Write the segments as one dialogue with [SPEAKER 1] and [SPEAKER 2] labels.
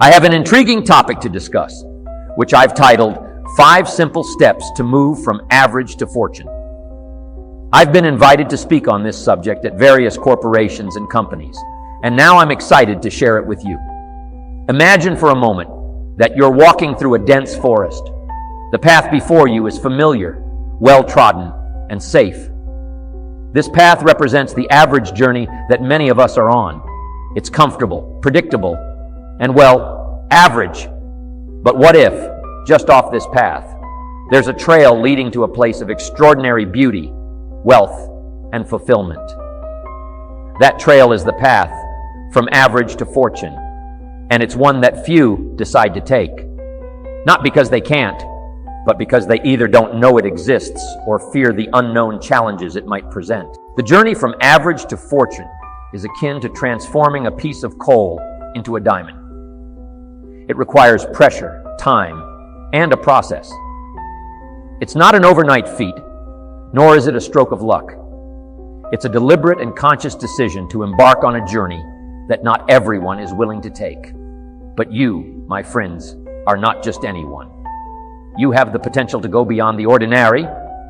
[SPEAKER 1] I have an intriguing topic to discuss, which I've titled 5 Simple Steps to Move from Average to Fortune. I've been invited to speak on this subject at various corporations and companies, and now I'm excited to share it with you. Imagine for a moment that you're walking through a dense forest. The path before you is familiar, well-trodden, and safe. This path represents the average journey that many of us are on. It's comfortable, predictable, and well, average. But what if, just off this path, there's a trail leading to a place of extraordinary beauty, wealth, and fulfillment? That trail is the path from average to fortune, and it's one that few decide to take. Not because they can't, but because they either don't know it exists or fear the unknown challenges it might present. The journey from average to fortune is akin to transforming a piece of coal into a diamond. It requires pressure, time, and a process. It's not an overnight feat, nor is it a stroke of luck. It's a deliberate and conscious decision to embark on a journey that not everyone is willing to take. But you, my friends, are not just anyone. You have the potential to go beyond the ordinary,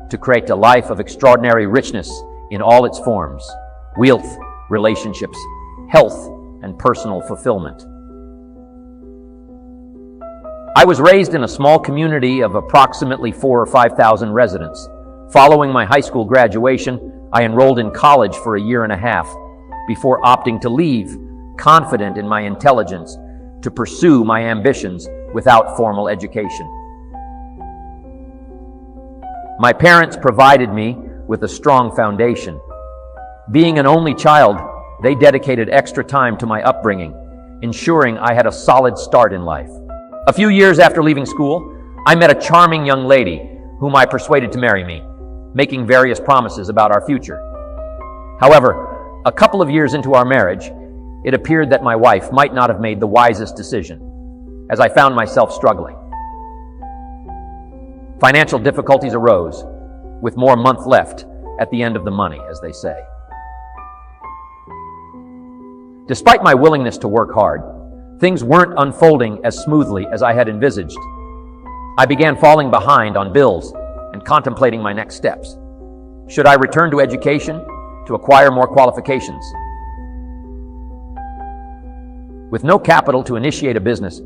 [SPEAKER 1] to create a life of extraordinary richness in all its forms: wealth, relationships, health, and personal fulfillment. I was raised in a small community of approximately 4,000 or 5,000 residents. Following my high school graduation, I enrolled in college for a year and a half before opting to leave, confident in my intelligence to pursue my ambitions without formal education. My parents provided me with a strong foundation. Being an only child, they dedicated extra time to my upbringing, ensuring I had a solid start in life. A few years after leaving school, I met a charming young lady whom I persuaded to marry me, making various promises about our future. However, a couple of years into our marriage, it appeared that my wife might not have made the wisest decision, as I found myself struggling. Financial difficulties arose, with more month left at the end of the money, as they say. Despite my willingness to work hard, things weren't unfolding as smoothly as I had envisaged. I began falling behind on bills and contemplating my next steps. Should I return to education to acquire more qualifications? With no capital to initiate a business,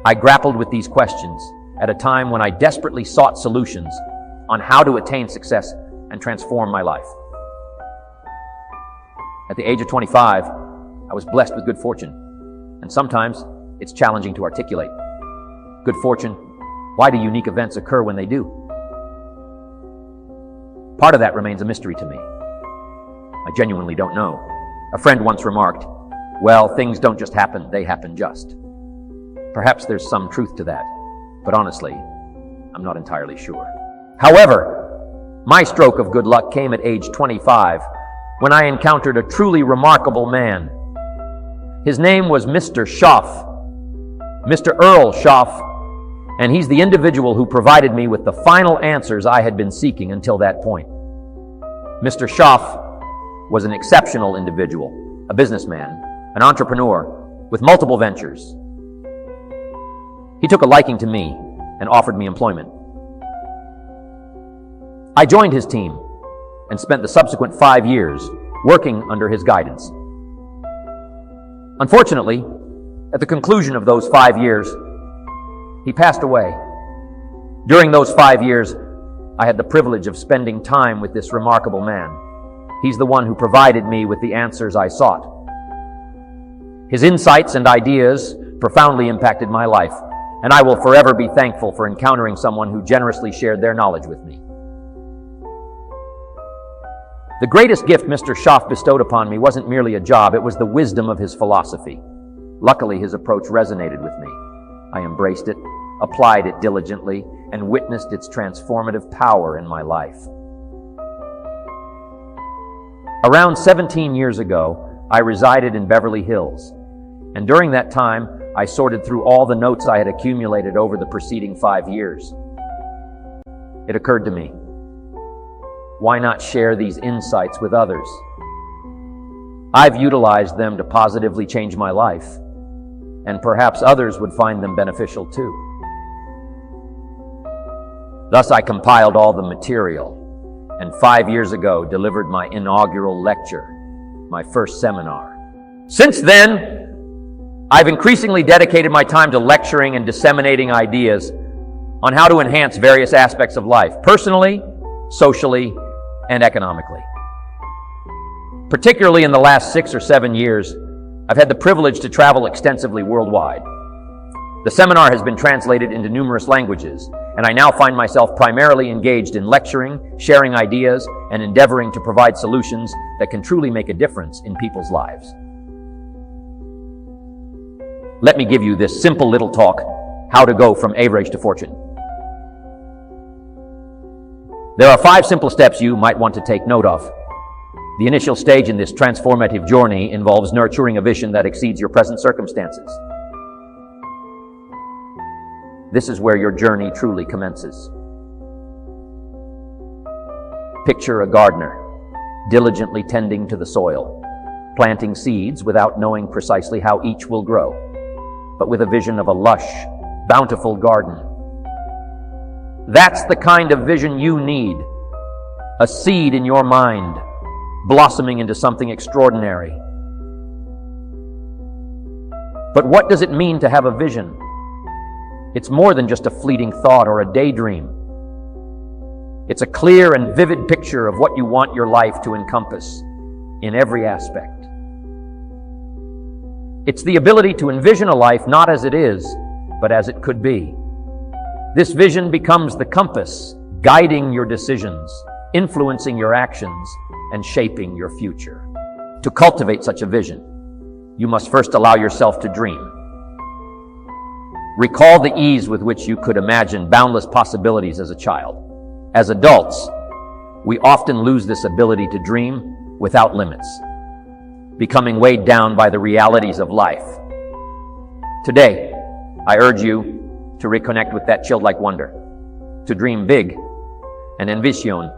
[SPEAKER 1] I grappled with these questions at a time when I desperately sought solutions on how to attain success and transform my life. At the age of 25, I was blessed with good fortune, and sometimes it's challenging to articulate. Good fortune, why do unique events occur when they do? Part of that remains a mystery to me. I genuinely don't know. A friend once remarked, "Well, things don't just happen, they happen just." Perhaps there's some truth to that, but honestly, I'm not entirely sure. However, my stroke of good luck came at age 25 when I encountered a truly remarkable man. His name was Mr. Schaff, Mr. Earl Schaff, and he's the individual who provided me with the final answers I had been seeking until that point. Mr. Schaff was an exceptional individual, a businessman, an entrepreneur with multiple ventures. He took a liking to me and offered me employment. I joined his team and spent the subsequent 5 years working under his guidance. Unfortunately, at the conclusion of those 5 years, he passed away. During those 5 years, I had the privilege of spending time with this remarkable man. He's the one who provided me with the answers I sought. His insights and ideas profoundly impacted my life, and I will forever be thankful for encountering someone who generously shared their knowledge with me. The greatest gift Mr. Schaff bestowed upon me wasn't merely a job, it was the wisdom of his philosophy. Luckily, his approach resonated with me. I embraced it, applied it diligently, and witnessed its transformative power in my life. Around 17 years ago, I resided in Beverly Hills, and during that time, I sorted through all the notes I had accumulated over the preceding 5 years. It occurred to me, why not share these insights with others? I've utilized them to positively change my life. and perhaps others would find them beneficial too. Thus, I compiled all the material, and 5 years ago delivered my inaugural lecture, my first seminar. Since then, I've increasingly dedicated my time to lecturing and disseminating ideas on how to enhance various aspects of life, personally, socially, and economically. Particularly in the last 6 or 7 years, I've had the privilege to travel extensively worldwide. The seminar has been translated into numerous languages, and I now find myself primarily engaged in lecturing, sharing ideas, and endeavoring to provide solutions that can truly make a difference in people's lives. Let me give you this simple little talk, how to go from average to fortune. There are 5 simple steps you might want to take note of. The initial stage in this transformative journey involves nurturing a vision that exceeds your present circumstances. This is where your journey truly commences. Picture a gardener, diligently tending to the soil, planting seeds without knowing precisely how each will grow, but with a vision of a lush, bountiful garden. That's the kind of vision you need. A seed in your mind, blossoming into something extraordinary. But what does it mean to have a vision? It's more than just a fleeting thought or a daydream. It's a clear and vivid picture of what you want your life to encompass in every aspect. It's the ability to envision a life not as it is, but as it could be. This vision becomes the compass, guiding your decisions, influencing your actions, and shaping your future. To cultivate such a vision, you must first allow yourself to dream. Recall the ease with which you could imagine boundless possibilities as a child. As adults, we often lose this ability to dream without limits, becoming weighed down by the realities of life. Today, I urge you to reconnect with that childlike wonder, to dream big and envision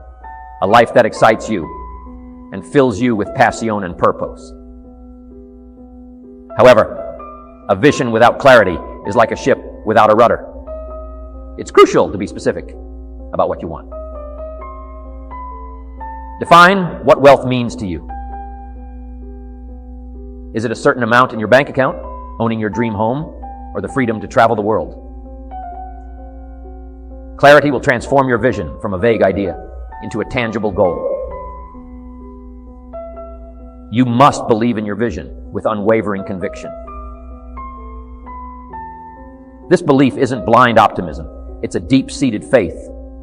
[SPEAKER 1] a life that excites you and fills you with passion and purpose. However, a vision without clarity is like a ship without a rudder. It's crucial to be specific about what you want. Define what wealth means to you. Is it a certain amount in your bank account, owning your dream home, or the freedom to travel the world? Clarity will transform your vision from a vague idea into a tangible goal. You must believe in your vision with unwavering conviction. This belief isn't blind optimism. It's a deep-seated faith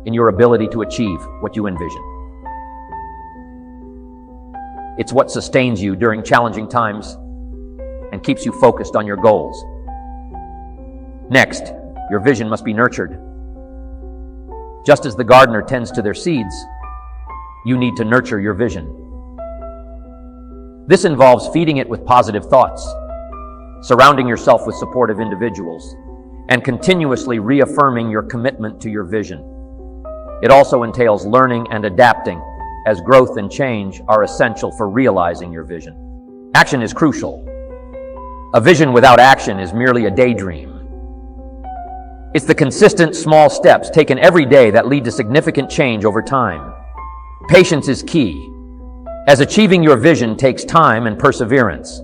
[SPEAKER 1] in your ability to achieve what you envision. It's what sustains you during challenging times and keeps you focused on your goals. Next, your vision must be nurtured. Just as the gardener tends to their seeds, you need to nurture your vision. This involves feeding it with positive thoughts, surrounding yourself with supportive individuals, and continuously reaffirming your commitment to your vision. It also entails learning and adapting, as growth and change are essential for realizing your vision. Action is crucial. A vision without action is merely a daydream. It's the consistent small steps taken every day that lead to significant change over time. Patience is key, as achieving your vision takes time and perseverance.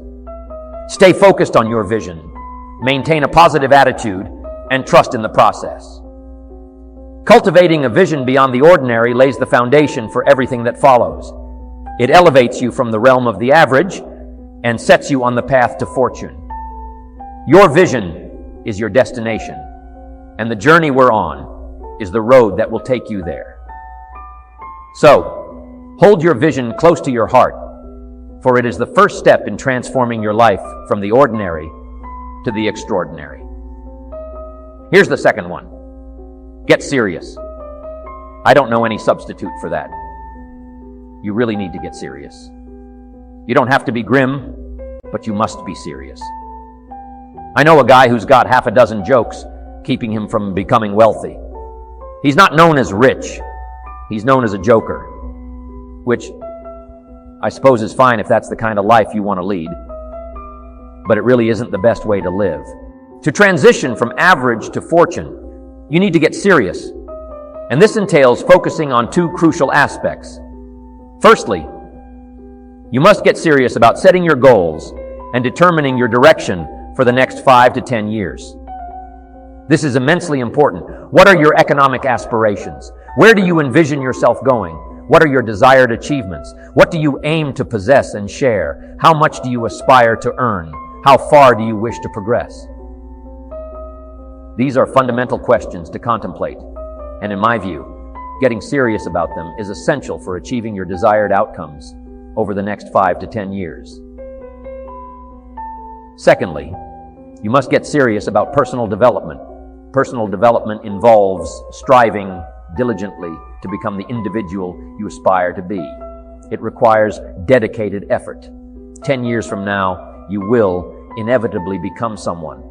[SPEAKER 1] Stay focused on your vision, maintain a positive attitude, and trust in the process. Cultivating a vision beyond the ordinary lays the foundation for everything that follows. It elevates you from the realm of the average and sets you on the path to fortune. Your vision is your destination, and the journey we're on is the road that will take you there. So, hold your vision close to your heart, for it is the first step in transforming your life from the ordinary to the extraordinary. Here's the second one. Get serious. I don't know any substitute for that. You really need to get serious. You don't have to be grim, but you must be serious. I know a guy who's got half a dozen jokes keeping him from becoming wealthy. He's not known as rich. He's known as a joker, which I suppose is fine if that's the kind of life you want to lead. but it really isn't the best way to live. To transition from average to fortune, you need to get serious. And this entails focusing on two crucial aspects. Firstly, you must get serious about setting your goals and determining your direction for the next 5 to 10 years. This is immensely important. What are your economic aspirations? Where do you envision yourself going? What are your desired achievements? What do you aim to possess and share? How much do you aspire to earn? How far do you wish to progress? These are fundamental questions to contemplate, and in my view, getting serious about them is essential for achieving your desired outcomes over the next 5 to 10 years. Secondly, you must get serious about personal development. Personal development involves striving diligently to become the individual you aspire to be. It requires dedicated effort. 10 years from now, you will inevitably become someone.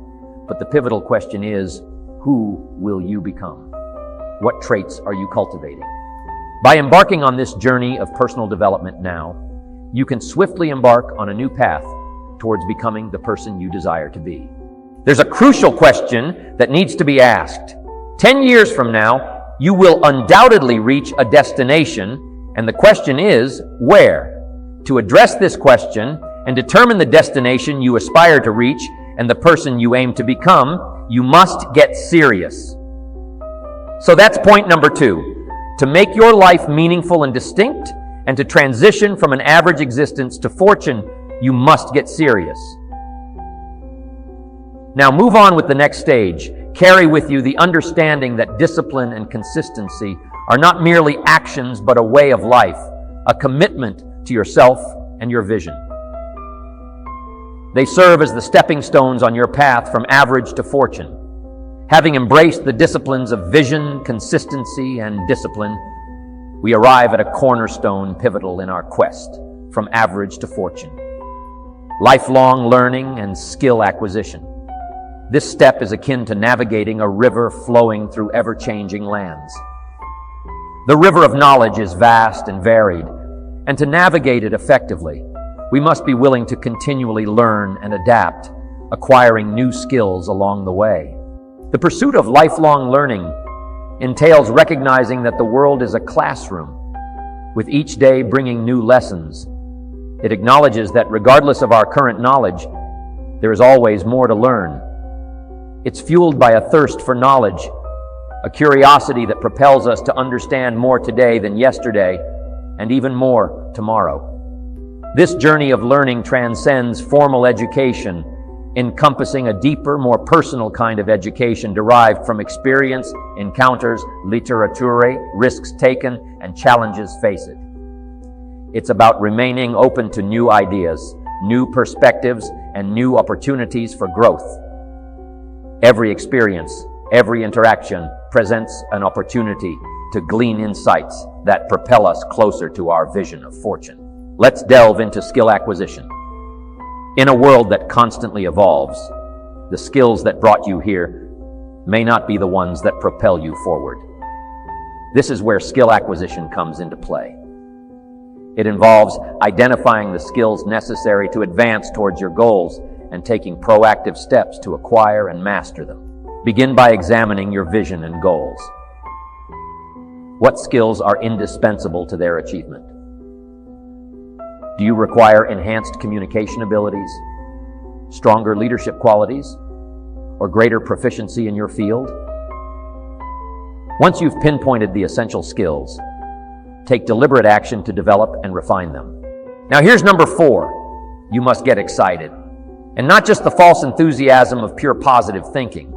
[SPEAKER 1] But the pivotal question is, who will you become? What traits are you cultivating? By embarking on this journey of personal development now, you can swiftly embark on a new path towards becoming the person you desire to be. There's a crucial question that needs to be asked. 10 years from now, you will undoubtedly reach a destination, and the question is, where? To address this question and determine the destination you aspire to reach and the person you aim to become, you must get serious. So that's point number 2. To make your life meaningful and distinct, and to transition from an average existence to fortune, you must get serious. Now move on with the next stage. Carry with you the understanding that discipline and consistency are not merely actions, but a way of life, a commitment to yourself and your vision. They serve as the stepping stones on your path from average to fortune. Having embraced the disciplines of vision, consistency, and discipline, we arrive at a cornerstone pivotal in our quest from average to fortune: lifelong learning and skill acquisition. This step is akin to navigating a river flowing through ever-changing lands. The river of knowledge is vast and varied, and to navigate it effectively, we must be willing to continually learn and adapt, acquiring new skills along the way. The pursuit of lifelong learning entails recognizing that the world is a classroom, with each day bringing new lessons. It acknowledges that regardless of our current knowledge, there is always more to learn. It's fueled by a thirst for knowledge, a curiosity that propels us to understand more today than yesterday, and even more tomorrow. This journey of learning transcends formal education, encompassing a deeper, more personal kind of education derived from experience, encounters, literature, risks taken, and challenges faced. It's about remaining open to new ideas, new perspectives, and new opportunities for growth. Every experience, every interaction presents an opportunity to glean insights that propel us closer to our vision of fortune. Let's delve into skill acquisition. In a world that constantly evolves, the skills that brought you here may not be the ones that propel you forward. This is where skill acquisition comes into play. It involves identifying the skills necessary to advance towards your goals and taking proactive steps to acquire and master them. Begin by examining your vision and goals. What skills are indispensable to their achievement? Do you require enhanced communication abilities, stronger leadership qualities, or greater proficiency in your field? Once you've pinpointed the essential skills, take deliberate action to develop and refine them. Now here's number 4. You must get excited. And not just the false enthusiasm of pure positive thinking.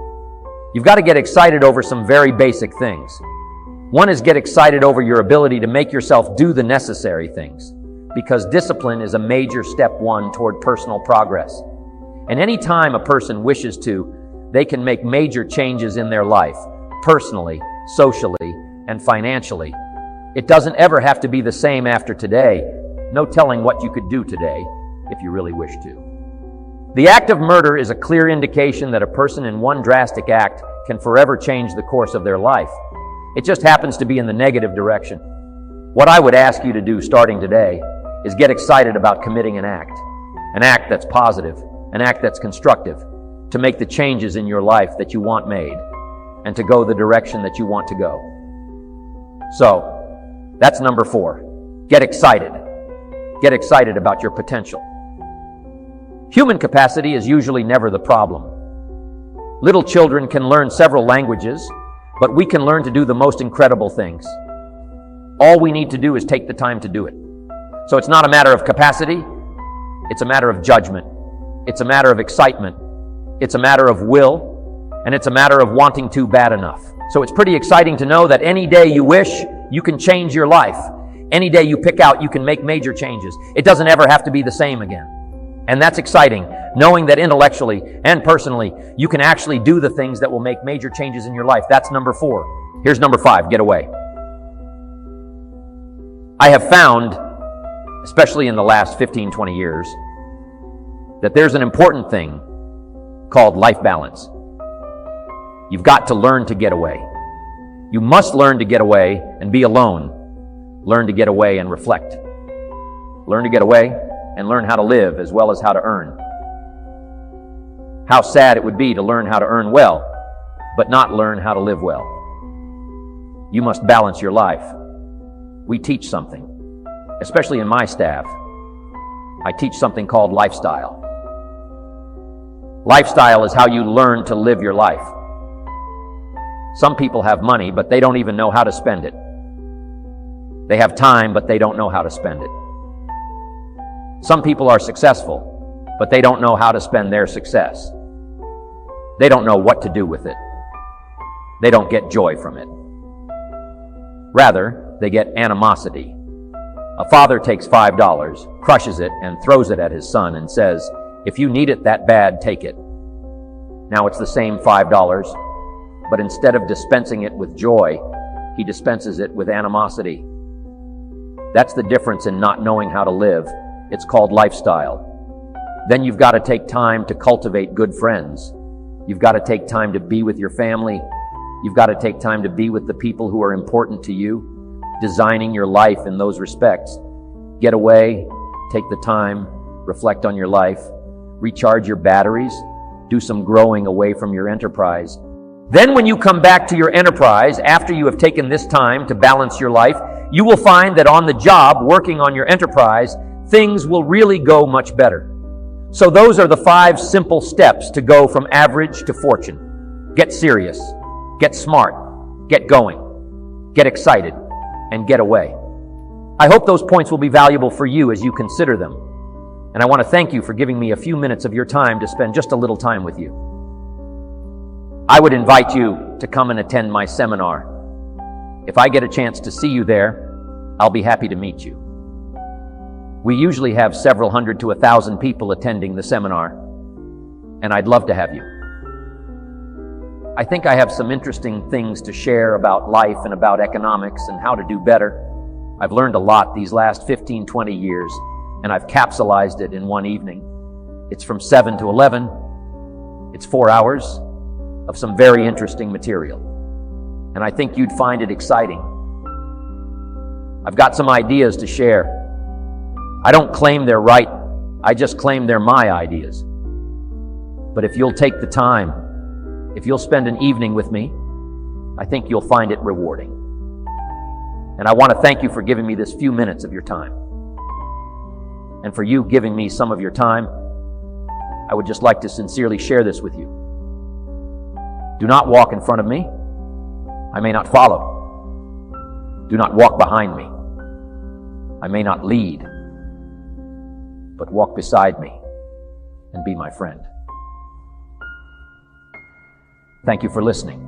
[SPEAKER 1] You've got to get excited over some very basic things. One is get excited over your ability to make yourself do the necessary things, because discipline is a major step 1 toward personal progress. And any time a person wishes to, they can make major changes in their life, personally, socially, and financially. It doesn't ever have to be the same after today. No telling what you could do today if you really wish to. The act of murder is a clear indication that a person in one drastic act can forever change the course of their life. It just happens to be in the negative direction. What I would ask you to do starting today is get excited about committing an act that's positive, an act that's constructive, to make the changes in your life that you want made, and to go the direction that you want to go. So, that's number 4. Get excited. Get excited about your potential. Human capacity is usually never the problem. Little children can learn several languages, but we can learn to do the most incredible things. All we need to do is take the time to do it. So it's not a matter of capacity, it's a matter of judgment. It's a matter of excitement. It's a matter of will, and it's a matter of wanting to bad enough. So it's pretty exciting to know that any day you wish, you can change your life. Any day you pick out, you can make major changes. It doesn't ever have to be the same again. And that's exciting, knowing that intellectually and personally, you can actually do the things that will make major changes in your life. That's number 4. Here's number 5, get away. I have found, especially in the last 15, 20 years, that there's an important thing called life balance. You've got to learn to get away. You must learn to get away and be alone. Learn to get away and reflect. Learn to get away and learn how to live as well as how to earn. How sad it would be to learn how to earn well, but not learn how to live well. You must balance your life. We teach something, especially in my staff. I teach something called lifestyle. Lifestyle is how you learn to live your life. Some people have money, but they don't even know how to spend it. They have time, but they don't know how to spend it. Some people are successful, but they don't know how to spend their success. They don't know what to do with it. They don't get joy from it. Rather, they get animosity. A father takes $5, crushes it, and throws it at his son and says, "If you need it that bad, take it." Now it's the same $5, but instead of dispensing it with joy, he dispenses it with animosity. That's the difference in not knowing how to live. It's called lifestyle. Then you've got to take time to cultivate good friends. You've got to take time to be with your family. You've got to take time to be with the people who are important to you, designing your life in those respects. Get away, take the time, reflect on your life, recharge your batteries, do some growing away from your enterprise. Then when you come back to your enterprise, after you have taken this time to balance your life, you will find that on the job, working on your enterprise, things will really go much better. So those are the 5 simple steps to go from average to fortune. Get serious, get smart, get going, get excited, and get away. I hope those points will be valuable for you as you consider them. And I want to thank you for giving me a few minutes of your time to spend just a little time with you. I would invite you to come and attend my seminar. If I get a chance to see you there, I'll be happy to meet you. We usually have several hundred to 1,000 people attending the seminar, and I'd love to have you. I think I have some interesting things to share about life and about economics and how to do better. I've learned a lot these last 15, 20 years, and I've capsulized it in one evening. It's from 7 to 11. It's 4 hours of some very interesting material, and I think you'd find it exciting. I've got some ideas to share. I don't claim they're right, I just claim they're my ideas. But if you'll take the time, if you'll spend an evening with me, I think you'll find it rewarding. And I want to thank you for giving me this few minutes of your time. And for you giving me some of your time, I would just like to sincerely share this with you. Do not walk in front of me. I may not follow. Do not walk behind me. I may not lead. But walk beside me and be my friend. Thank you for listening.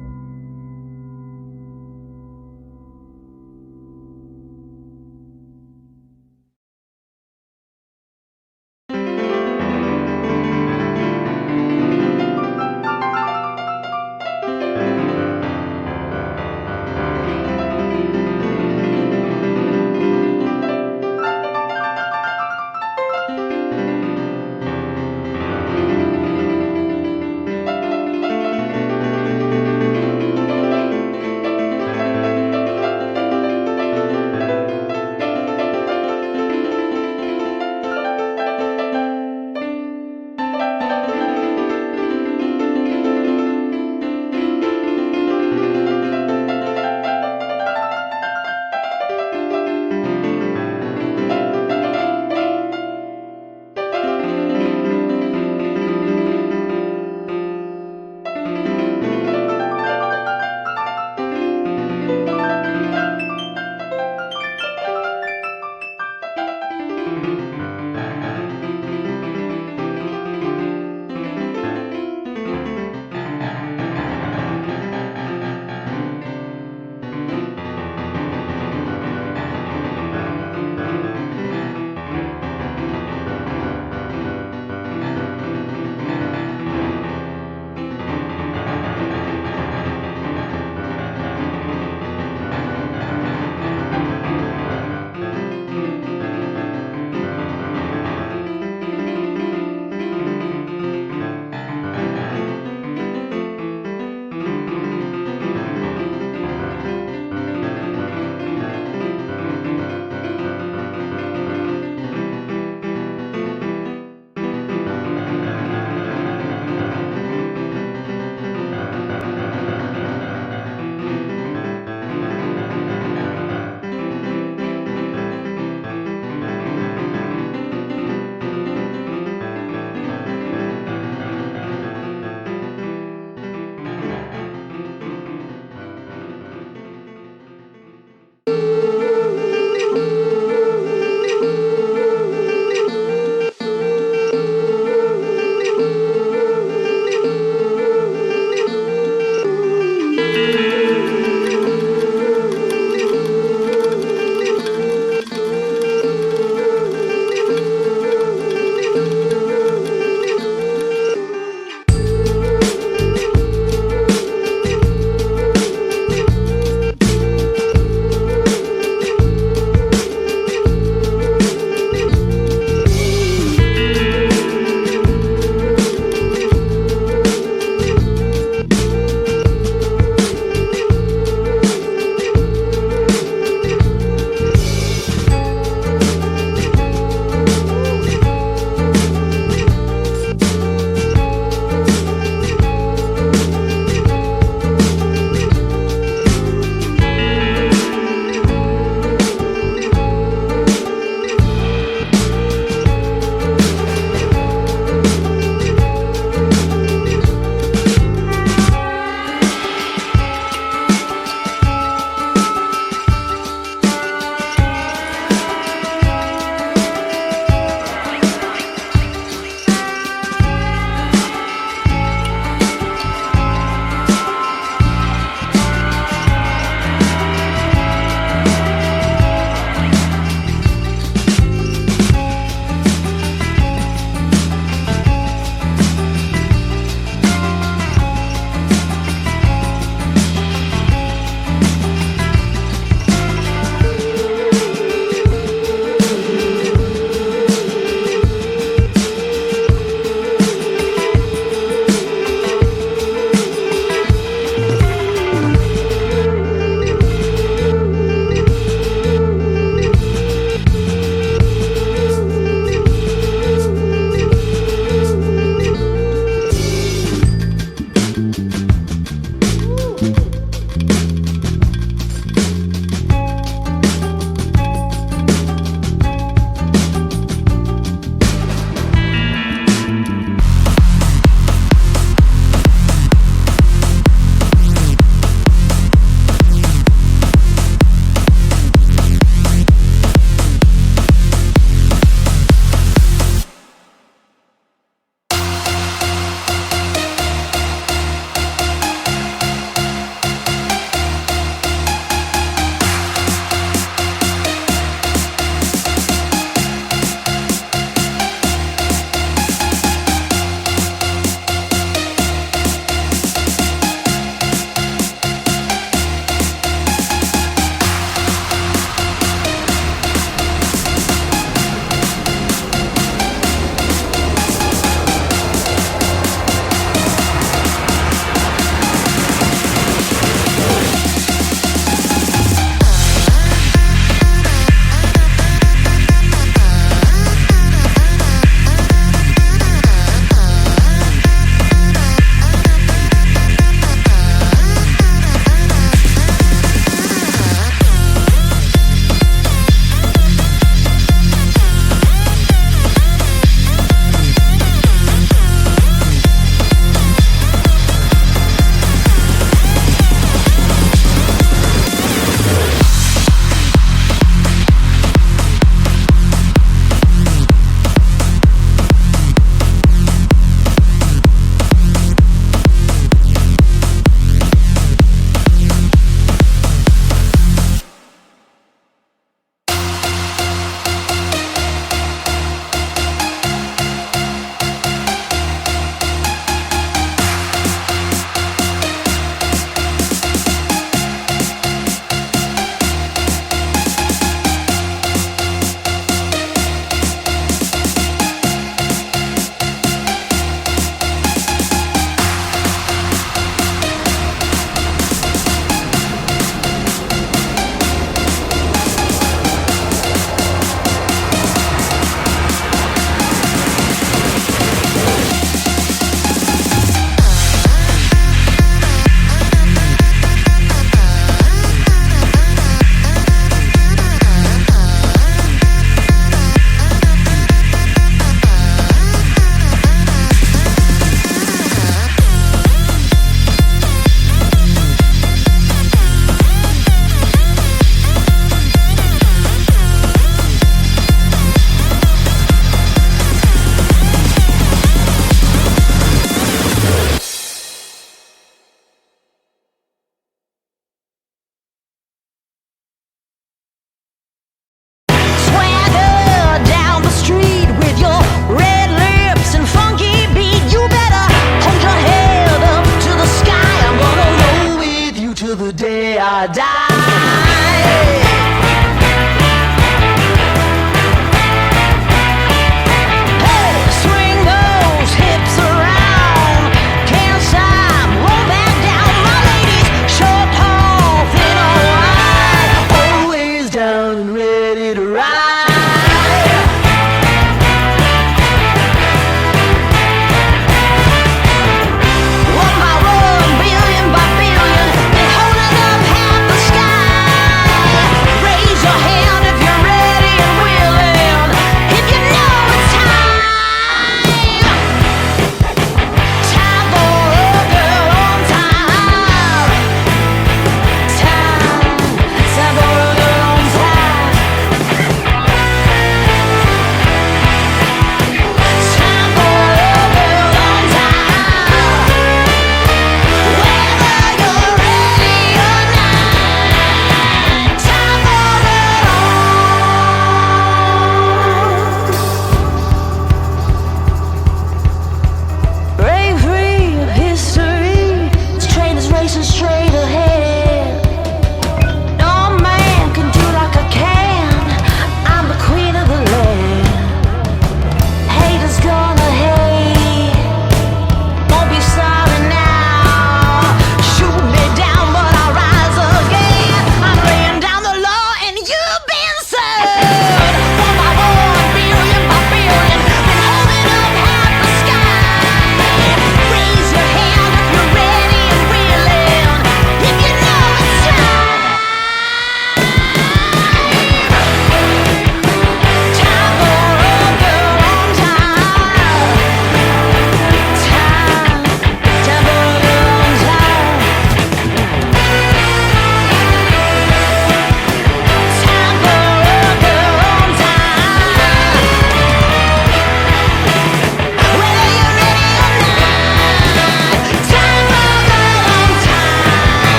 [SPEAKER 2] die.